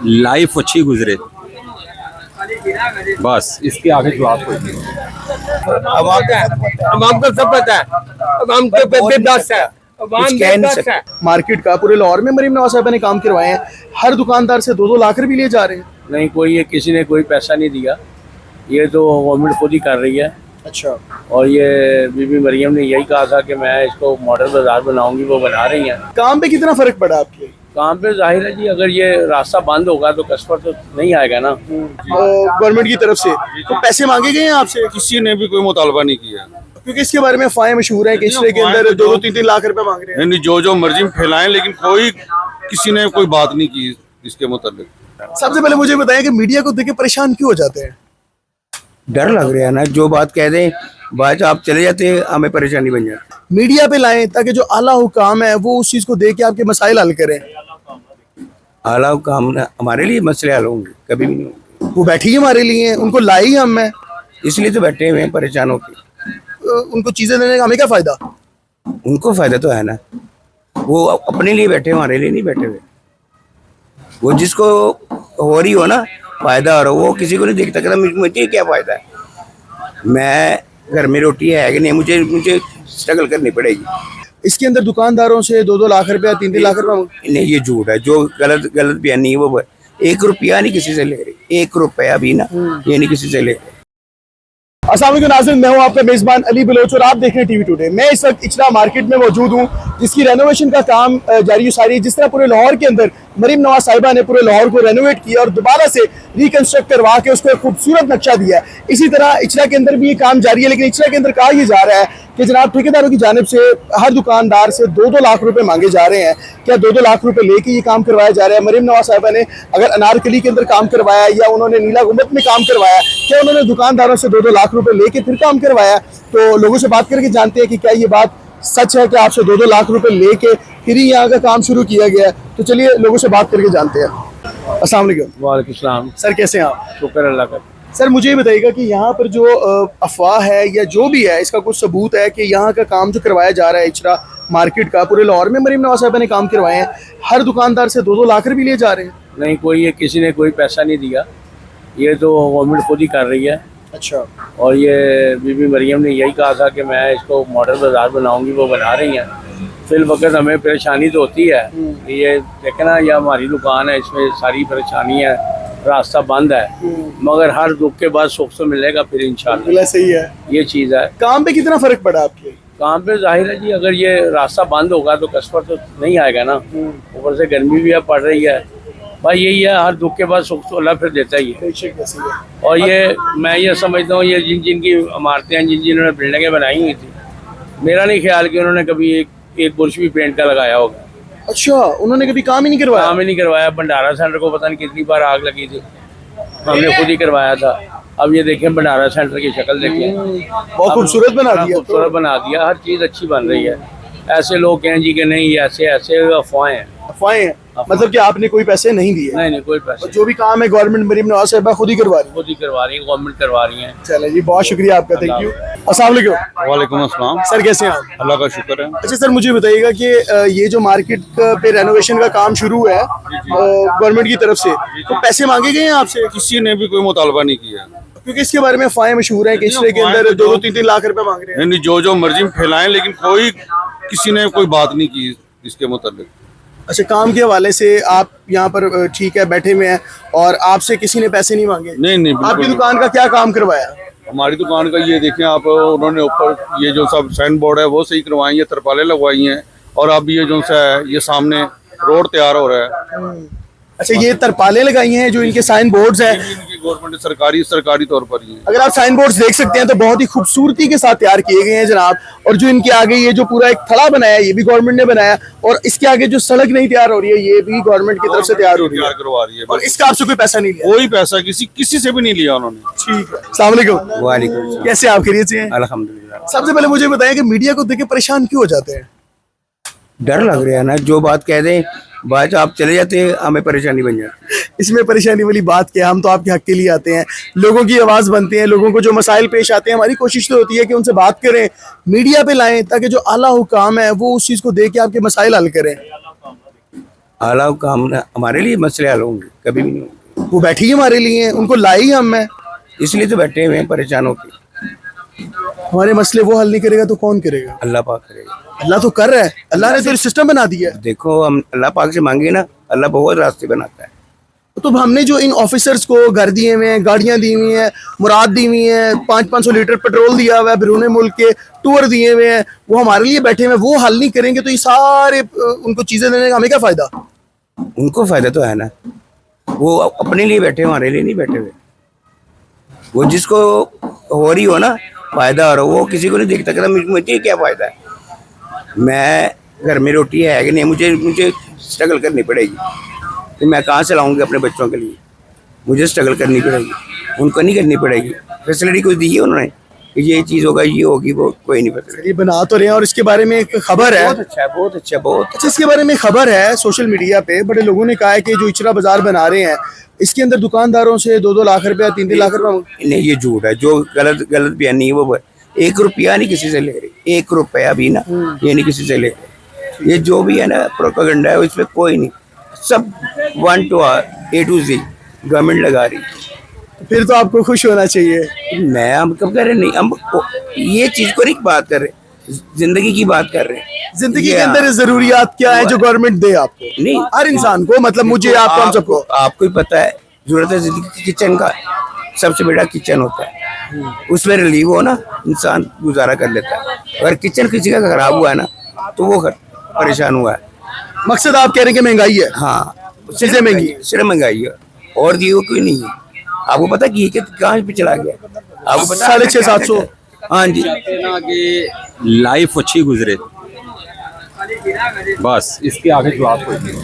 Life अच्छी गुजरे, बस इसके आगे जवाब कोई नहीं। अवाम को सब पता है, अवाम के पे दस है, अवाम कुछ कह नहीं दस सकते। है। मार्केट का पूरे लाहौर में मरीम नवाज साहब ने काम करवाए हैं, हर दुकानदार से 2-2 लाख रुपए लिए जा रहे हैं। नहीं, कोई ये किसी ने कोई पैसा नहीं दिया, ये तो गवर्नमेंट खुद ही कर रही है। अच्छा, और ये बीबी मरियम ने यही कहा था कि मैं इसको मॉडल बाजार बनाऊंगी, वो बना रही हैं। काम पे कितना फर्क पड़ा आपके? काम पे जाहिर है जी, अगर ये रास्ता बंद होगा तो कस्टमर तो नहीं आएगा ना। गवर्नमेंट की तरफ से तो पैसे मांगे गए हैं आपसे? किसी ने भी कोई मुतालबा नहीं किया। क्योंकि इसके बारे में अफवाहें मशहूर हैं कि इशरे के अंदर 2-3 लाख रुपए मांग रहे हैं। नहीं, जो मर्जी फैलाएं, लेकिन कोई किसी ने कोई बात नहीं की इसके मुताबिक। सबसे पहले मुझे बताएं कि मीडिया को देख के परेशान क्यों हो जाते हैं? डर लग रहा है ना, जो बात कह दें बाद आप चले जाते हैं, हमें परेशानी बन जाती मीडिया पे लाएं ताकि जो आला हुकाम है वो उस चीज को देख के आपके मसाइल हल करें। है। आला काम हमारे लिए मसले हल होंगे, कभी भी नहीं होंगे। वो बैठी हमारे लिए हैं, उनको लाई ही हम हैं। इसलिए तो बैठे हुए हैं परेशान होकर। उनको चीजें देने का हमें क्या फायदा? उनको फायदा तो है ना, वो अपने लिए बैठे, हमारे लिए नहीं बैठे हुए। वो जिसको हो रही हो ना फायदा हो रहा, वो किसी को नहीं देखता, कहता मुझे क्या फायदा है, मैं घर में रोटी है कि नहीं, मुझे स्ट्रगल करनी पड़ेगी। इसके अंदर दुकानदारों से 2-2 लाख रुपया 3-3 लाख रुपया। नहीं, ये झूठ है, जो गलत बयानी है वो 1 रुपया नहीं किसी से ले रही, 1 रुपया भी ना, ये नहीं किसी से ले रही। अस्सलाम वालेकुम नाज़रीन, मैं हूं आपका मेज़बान अली बलोच और आप देख रहे हैं टीवी टुडे। मैं इस वक्त इचरा मार्केट में मौजूद हूं, जिसकी रेनोवेशन का काम जारी सारी है। जिस तरह पूरे लाहौर के अंदर मरीम नवाज साहिबा ने पूरे लाहौर को रेनोवेट किया और दोबारा से रिकंस्ट्रक्ट करवा के उसको एक खूबसूरत नक्शा दिया है, इसी तरह इचरा के अंदर भी ये काम जारी है। लेकिन इचरा के अंदर कहा यह जा रहा है कि जनाब ठेकेदारों की जानिब से हर दुकानदार से 2-2 लाख रुपए मांगे जा रहे हैं। क्या 2-2 लाख रुपए लेके ये काम करवाया जा रहा है? मरीम नवाज साहिबा ने अगर अनारकली के अंदर काम करवाया या उन्होंने नीला गुम्बद में काम करवाया, क्या उन्होंने दुकानदारों से 2-2 लाख रुपए लेके फिर काम करवाया? तो लोगों से बात करके जानते हैं कि क्या ये बात सच है कि आपसे 2-2 लाख रुपए लेके फिर ही यहाँ का काम शुरू किया गया है। तो चलिए लोगों से बात करके जानते हैं। अस्सलाम वालेकुम। वालेकुम सलाम। सर, कैसे हैं आप? शुक्र अल्लाह का। सर, मुझे ये बताइएगा कि यहाँ पर जो अफवाह है या जो भी है, इसका कुछ सबूत है कि यहाँ का काम जो करवाया जा रहा है इचरा मार्केट का पूरे लाहौर में मरीम नवाज साहिबा ने काम करवाए हैं, हर दुकानदार से 2-2 लाख रुपए लिए जा रहे हैं? नहीं, कोई ये किसी ने कोई पैसा नहीं दिया, ये तो गवर्नमेंट खुद ही कर रही है। अच्छा, और ये बीबी मरियम ने यही कहा था कि मैं इसको मॉडल बाजार बनाऊंगी, वो बना रही हैं। फिल वक्त हमें परेशानी तो होती है, ये देखना, यह हमारी दुकान है, इसमें सारी परेशानी है, रास्ता बंद है, मगर हर दुख के बाद सुख तो मिलेगा फिर इंशाल्लाह। बिल्कुल सही है। ये चीज़ है। काम पे कितना फर्क पड़ा आपके? काम पे जाहिर है जी, अगर ये रास्ता बंद होगा तो कस्टमर तो नहीं आएगा ना, ऊपर से गर्मी भी है पड़ रही है। भाई यही है, हर दुख के बाद सुख तो अल्लाह फिर देता ही है। बेशक ऐसी है। और ये मैं ये समझता हूँ, ये जिनकी इमारतें हैं, जिन्होंने बिल्डिंगें बनाई हुई थी, मेरा नहीं ख्याल कि उन्होंने कभी एक बुरश भी पेंट का लगाया होगा। अच्छा, उन्होंने कभी काम ही नहीं करवाया? काम ही नहीं करवाया। भंडारा सेंटर को पता नहीं कितनी बार आग लगी थी, हमने खुद ही करवाया था। अब ये देखें भंडारा सेंटर की शक्ल देखें, बहुत खूबसूरत बना दिया। खूबसूरत बना दिया, हर चीज़ अच्छी बन रही है। ऐसे लोग कहें जी कि नहीं ऐसे अफवाहें हैं। अफवाहें हैं, मतलब कि आपने कोई पैसे नहीं दिए? नहीं, कोई पैसे और जो भी काम है गवर्नमेंट मरीम नवाज साहिबा खुद ही करवा रही है? खुद ही करवा रही है, गवर्नमेंट करवा रही है। चले जी, बहुत शुक्रिया आपका, थैंक यू। अस्सलाम वालेकुम। वालेकुम अस्सलाम। सर, कैसे हैं आप? अल्लाह का शुक्र है। अच्छा सर, मुझे बताइएगा कि ये जो मार्केट पे रेनोवेशन का काम शुरू है गवर्नमेंट की तरफ से, तो पैसे मांगे गए हैं आपसे? किसी ने भी कोई मुतालबा नहीं किया। क्योंकि इसके बारे में अफवाहें मशहूर हैं कि इशरे के अंदर 2-3 लाख रुपए मांग रहे हैं। नहीं, जो मर्जी फैलाएं, लेकिन कोई किसी ने कोई बात नहीं की इसके मुताबिक। अच्छा, काम के हवाले से आप यहाँ पर ठीक है बैठे हुए हैं और आपसे किसी ने पैसे नहीं मांगे? नहीं, बिल्कुल आपकी नहीं। दुकान का क्या काम करवाया? हमारी दुकान का ये देखें आप, उन्होंने ऊपर ये जो सब साइन बोर्ड है वो सही करवाई है, तरपालें लगवाई हैं, और अब ये जो सा है ये सामने रोड तैयार हो रहा है। अच्छा, ये तरपालें लगाई हैं जो इनके साइन बोर्ड्स हैं, इनकी गवर्नमेंट सरकारी तौर पर ही है। अगर आप साइन बोर्ड्स देख सकते हैं तो बहुत ही खूबसूरती के साथ तैयार किए गए हैं जनाब। और जो इनके आगे ये जो पूरा एक थड़ा बनाया है, ये भी गवर्नमेंट ने बनाया, और इसके आगे जो सड़क नहीं तैयार हो रही है, ये भी गवर्नमेंट की तरफ से तैयार हो रही है, करवा रही है। और इसका आपसे कोई पैसा नहीं लिया? कोई पैसा किसी से भी नहीं लिया उन्होंने। ठीक है। अस्सलाम वालेकुम। वालेकुम कैसे आप, खैरियत से हैं? अल्हम्दुलिल्लाह। सबसे पहले मुझे बताएं कि मीडिया को देख के परेशान क्यों हो जाते हैं? डर लग रहा है ना, जो बात कह दें बाद आप चले जाते हैं, हमें परेशानी बन जाती है। इसमें परेशानी वाली बात क्या, हम तो आपके हक के लिए आते हैं, लोगों की आवाज़ बनते हैं, लोगों को जो मसाइल पेश आते हैं, हमारी कोशिश तो होती है कि उनसे बात करें, मीडिया पे लाएं ताकि जो आला हुकाम है वो उस चीज़ को देख के आपके मसाइल हल करें। आला काम ना हमारे लिए मसले हल होंगे, कभी भी नहीं होंगे। वो बैठी ही हमारे लिए हैं, उनको लाई हम हैं। इसलिए तो बैठे हुए हैं परेशान होकर। हमारे मसले वो हल नहीं करेगा तो कौन करेगा? अल्लाह पाक करेगा। अल्लाह तो कर रहा है, अल्लाह ने तो सिस्टम बना दिया है। देखो हम अल्लाह पाक से मांगे ना, अल्लाह बहुत रास्ते बनाता है। तो हमने जो इन ऑफिसर्स को घर दिए हुए हैं, गाड़ियां दी हुई हैं, मुराद दी हुई हैं, 500-500 लीटर पेट्रोल दिया हुआ है, बैरून मुल्क के टूर दिए हुए हैं, वो हमारे लिए बैठे हुए हैं, वो हल नहीं करेंगे तो ये सारे उनको चीजें देने का हमें क्या फायदा? उनको फायदा तो है ना, वो अपने लिए बैठे, हमारे लिए नहीं बैठे हुए। वो जिसको हो रही हो ना फायदा हो रहा, वो किसी को नहीं देखता, कहता मुझे क्या फायदा है, मैं घर में रोटी है कि नहीं, मुझे स्ट्रगल करनी पड़ेगी, तो मैं कहाँ से लाऊंगी अपने बच्चों के लिए, मुझे स्ट्रगल करनी पड़ेगी, उनको नहीं करनी पड़ेगी। फैसिलिटी कुछ दी है उन्होंने कि ये चीज़ होगा, ये होगी, वो कोई नहीं पता। ये बना तो रहे हैं और इसके बारे में एक खबर है, बहुत अच्छा है, बहुत अच्छा, बहुत अच्छा इसके बारे में खबर है सोशल मीडिया पे, बड़े लोगों ने कहा है कि जो इचरा बाजार बना रहे हैं इसके अंदर दुकानदारों से 2-2 लाख रुपया 3-3 लाख रुपया। नहीं, ये झूठ है, जो गलत बयानी है वो 1 रुपया नहीं किसी से ले रही, 1 रुपया भी ना, ये नहीं किसी से ले रही। ये जो भी है ना प्रोपेगेंडा है, इसमें कोई नहीं, सब 1 to A to Z government लगा रही। फिर तो आपको खुश होना चाहिए। मैं हम कब कर रहे नहीं, हम ये चीज को नहीं बात कर रहे, जिंदगी की बात कर रहे हैं। जिंदगी के अंदर जरूरियात क्या है जो गवर्नमेंट दे आपको? नहीं, हर इंसान को, मतलब मुझे, आपको, हम सबको। आपको ही पता है जरूरत है जिंदगी की, किचन का सबसे बड़ा किचन होता है, उसमें रिलीव हो ना इंसान गुजारा कर लेता है। अगर किचन किसी का खराब हुआ है ना तो वो परेशान हुआ है। मकसद आप कह रहे हैं कि महंगाई है? हाँ, चीजें महंगी, सिर्फ महंगाई है और ये कोई नहीं है। आपको पता कि कहाँ पे चला गया, आपको पता 650-700। हाँ जी, ना कि लाइफ अच्छी गुजरे, बस इसके आगे जवाब कोई नहीं।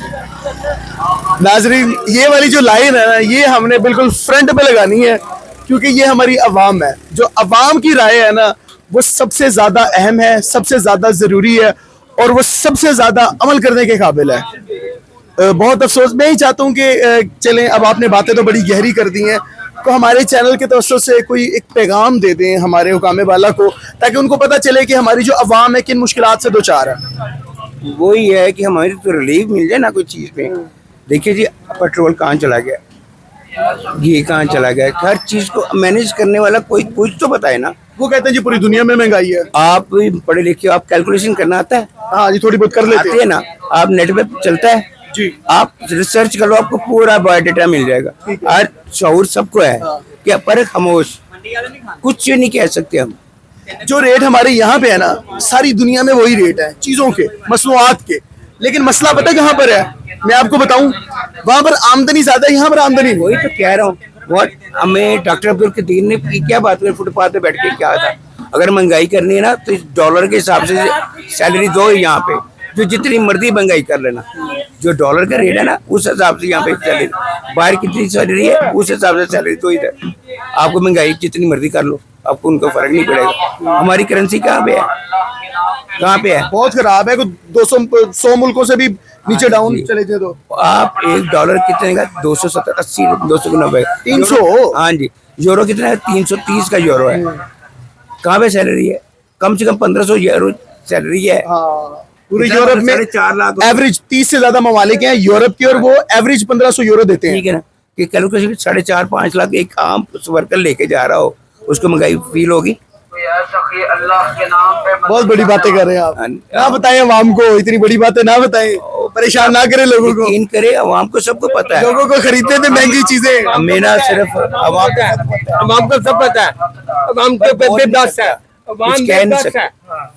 नाजरीन, ये वाली जो लाइन है ना, ये हमने बिल्कुल फ्रंट पे लगानी है, क्योंकि ये हमारी अवाम है। जो अवाम की राय है ना, वो सबसे ज्यादा अहम है, सबसे ज्यादा जरूरी है और वो सबसे ज्यादा अमल करने के काबिल है। बहुत अफसोस, मैं ही चाहता हूँ कि चलें, अब आपने बातें तो बड़ी गहरी कर दी हैं, तो हमारे चैनल के तवज्जो से कोई एक पैगाम दे दें हमारे हुकामे वाला को, ताकि उनको पता चले कि हमारी जो अवाम है किन मुश्किलात से दो चार है। वही है कि हमारी तो रिलीफ मिल जाए ना कोई चीज़ में। देखिए जी, पेट्रोल कहाँ चला गया, घी कहाँ चला गया, हर चीज़ को मैनेज करने वाला कोई कुछ तो बताए ना। वो कहते हैं जी पूरी दुनिया में महंगाई है। आप पढ़े लिखे, आप कैलकुलेशन करना आता है? हाँ जी, थोड़ी बहुत कर लेते आते हैं ना, आप नेट पे चलता है जी, आप रिसर्च कर लो, आपको पूरा बायोडाटा मिल जाएगा। हर शऊर सबको है कि पर खामोश, कुछ नहीं कह सकते हम। जो रेट हमारे यहाँ पे है ना, सारी दुनिया में वही रेट है चीजों के, मसनूआत के। लेकिन मसला पता कहाँ पर है, मैं आपको बताऊं, वहां पर आमदनी ज्यादा है, यहाँ पर आमदनी नहीं। वही तो कह रहा हूँ। व्हाट हमें डॉक्टर अब्दुल कदीर ने क्या बात करी, फुटपाथ पे बैठ के क्या था, अगर महंगाई करनी है ना तो डॉलर के हिसाब से सैलरी दो यहाँ पे, जो जितनी मर्जी महंगाई कर लेना, जो डॉलर का रेट है ना उस हिसाब से यहाँ पे सैलरी, बाहर कितनी सैलरी है उस हिसाब से सैलरी तो इधर। आपको महंगाई जितनी मर्जी कर लो, आपको उनको फर्क नहीं पड़ेगा। हमारी करेंसी कहाँ पे है, कहाँ पे है? बहुत खराब है, 200-100 मुल्कों से भी नीचे डाउन चले थे। तो आप $1 कितने का, 270, 80, 290, 300। हाँ जी, यूरो कितना है, 330 का यूरो है। कहाँ पे सैलरी है? कम से कम 1500 यूरो सैलरी है। हाँ, पूरे यूरोप में 4.5 लाख एवरेज 30 से ज्यादा ममालिक हैं यूरोप के, और वो एवरेज 1500 यूरो देते हैं। ठीक है ना, कि कैलकुलेशन 4.5-5 लाख एक आम वर्कर लेके जा रहा हो, उसको महंगाई फील होगी। बहुत बड़ी बातें कर रहे हैं आप। ना बताएं अवाम को, इतनी बड़ी बातें ना बताएं, परेशान ना करें लोगों को। यकीन करे, अवाम को सबको पता है, लोगों को खरीदते थे महंगी चीजें। मेरा सिर्फ अवाम को अवाम को सब पता है, अवाम के बेबस है, अवाम कुछ कह नहीं बेबस सकते। है।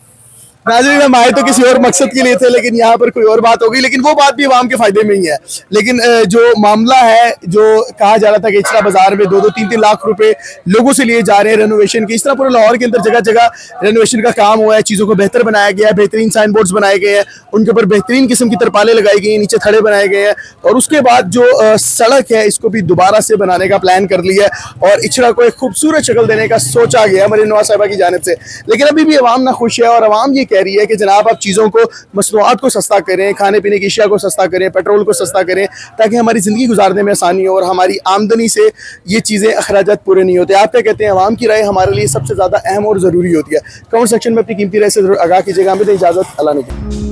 नाज़रीन, हम आए तो किसी और मकसद के लिए थे, लेकिन यहाँ पर कोई और बात हो गई, लेकिन वो बात भी अवाम के फायदे में ही है। लेकिन जो मामला है, जो कहा जा रहा था कि इचरा बाजार में 2-2, 3-3 लाख रुपए लोगों से लिए जा रहे हैं रेनोवेशन की, इस तरह पूरे लाहौर के अंदर जगह जगह रेनोवेशन का काम हुआ है, चीज़ों को बेहतर बनाया गया है, बेहतरीन साइन बोर्ड्स बनाए गए हैं, उनके ऊपर बेहतरीन किस्म की तरपालें लगाई गई हैं, नीचे थड़े बनाए गए हैं, और उसके बाद जो सड़क है इसको भी दोबारा से बनाने का प्लान कर लिया है और इचरा को एक खूबसूरत शक्ल देने का सोचा गया मरीम नवाज साहिबा की जानिब से। लेकिन अभी भी अवाम ना खुश है, और अवाम ये कह रही है कि जनाब आप चीज़ों को, मसनूआत को सस्ता करें, खाने पीने की अशिया को सस्ता करें, पेट्रोल को सस्ता करें, ताकि हमारी ज़िंदगी गुजारने में आसानी हो और हमारी आमदनी से ये चीज़ें अखराजात पूरे नहीं होते। आप क्या कहते हैं? अवाम की राय हमारे लिए सबसे ज़्यादा अहम और ज़रूरी होती है। कमेंट सेक्शन में अपनी कीमती राय से जरूर आगाह कीजिएगा। हमें तो इजाज़त, अल्लाह ने।